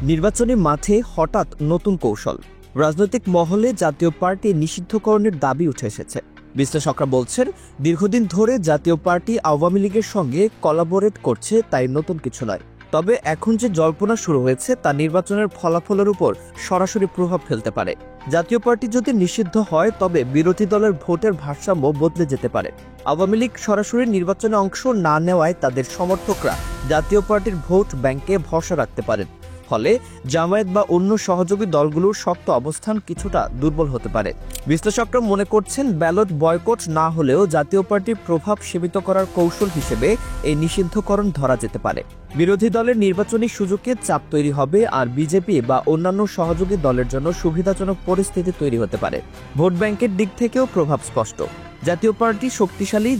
নির্বাচনী মাঠে হঠাৎ নতুন কৌশল। রাজনৈতিক মহলে জাতীয় পার্টি নিষিদ্ধকরণের দাবি উঠে এসেছে। বিশ্লেষকরা বলছেন, দীর্ঘদিন ধরে জাতীয় পার্টি আওয়ামী লীগের সঙ্গে কোলাবোরেট করছে, তাই নতুন কিছু নয়। তবে এখন যে জল্পনা শুরু হয়েছে তা নির্বাচনের ফলাফলের উপর সরাসরি প্রভাব ফেলতে পারে। জাতীয় পার্টি যদি নিষিদ্ধ হয় তবে বিরোধী দলের ভোটের ভারসাম্য বদলে যেতে পারে। আওয়ামী লীগ সরাসরি নির্বাচনে অংশ না নেওয়ায় তাদের সমর্থকরা জাতীয় পার্টির ভোট ব্যাংকে ভরসা রাখতে পারেন। ফলে জামায়াত বা অন্য সহযোগী দলগুলোর শক্ত অবস্থান কিছুটা দুর্বল হতে পারে। বিশ্লেষকরা মনে করছেন, ব্যালট বয়কট না হলেও জাতীয় পার্টির প্রভাব সীমিত করার কৌশল হিসেবে এই নিষিদ্ধকরণ ধরা যেতে পারে। বিরোধী দলের নির্বাচনী সুযোগে চাপ তৈরি হবে, আর বিজেপি বা অন্যান্য সহযোগী দলের জন্য সুবিধাজনক পরিস্থিতি তৈরি হতে পারে। ভোট ব্যাংকের দিক থেকেও প্রভাব স্পষ্ট। জাতীয় পার্টি শক্তিশালী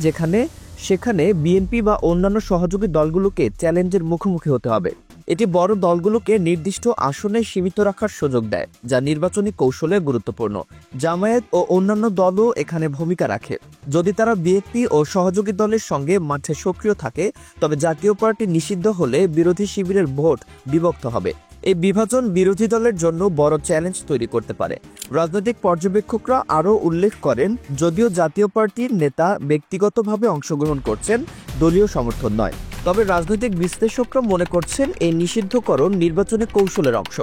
সেখানে বিএনপি বা অন্যান্য সহযোগী দলগুলোকে চ্যালেঞ্জের মুখোমুখি হতে হবে। এটি বড় দলগুলোকে নির্দিষ্ট আসনে সীমিত রাখার সুযোগ দেয়, যা নির্বাচনী কৌশলে গুরুত্বপূর্ণ। জামায়াত ও অন্যান্য দলও এখানে ভূমিকা রাখে। যদি তারা বিএনপি ও সহযোগী দলের সঙ্গে মাঠে সক্রিয় থাকে, তবে জাতীয় পার্টি নিষিদ্ধ হলে বিরোধী শিবিরের ভোট বিভক্ত হবে। এই বিভাজন বিরোধী দলের জন্য বড় চ্যালেঞ্জ তৈরি করতে পারে। রাজনৈতিক পর্যবেক্ষকরা আরও উল্লেখ করেন, যদিও জাতীয় পার্টির নেতা ব্যক্তিগতভাবে অংশগ্রহণ করছেন, দলীয় সমর্থন নয়। তবে রাজনৈতিক বিশ্লেষকরা মনে করছেন, এই নিষিদ্ধকরণ নির্বাচনী কৌশলের অংশ।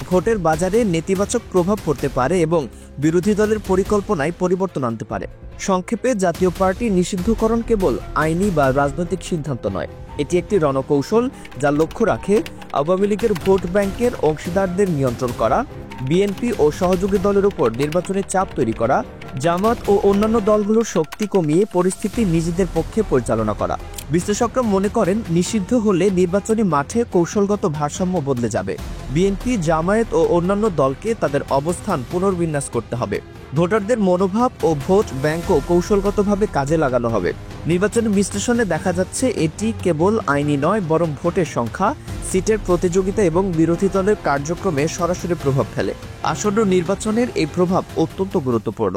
ভোটের বাজারে নেতিবাচক প্রভাব পড়তে পারে এবং বিরোধী দলের পরিকল্পনায় পরিবর্তন আনতে পারে। সংক্ষেপে, জাতীয় পার্টি নিষিদ্ধকরণ কেবল আইনি বা রাজনৈতিক সিদ্ধান্ত নয়, এটি একটি রণকৌশল যা লক্ষ্য রাখে আওয়ামী লীগের ভোট ব্যাংকের অংশীদারদের নিয়ন্ত্রণ করা, বিএনপি ও সহযোগী দলের উপর নির্বাচনী চাপ তৈরি করা, জামাত ও অন্যান্য দলগুলোর শক্তি কমিয়ে পরিস্থিতি নিজেদের পক্ষে পরিচালনা করা। বিশ্লেষকরা মনে করেন, নিষিদ্ধ হলে নির্বাচনী মাঠে কৌশলগত ভারসাম্য বদলে যাবে। বিএনপি, জামায়াত ও অন্যান্য দলকে তাদের অবস্থান পুনর্বিন্যাস করতে হবে। ভোটারদের মনোভাব ও ভোট ব্যাংকও কৌশলগতভাবে কাজে লাগানো হবে। নির্বাচনী বিশ্লেষণে দেখা যাচ্ছে, এটি কেবল আইনি নয়, বরং ভোটের সংখ্যা, সিটের প্রতিযোগিতা এবং বিরোধী দলের কার্যক্রমে সরাসরি প্রভাব ফেলে। আসন্ন নির্বাচনের এই প্রভাব অত্যন্ত গুরুত্বপূর্ণ।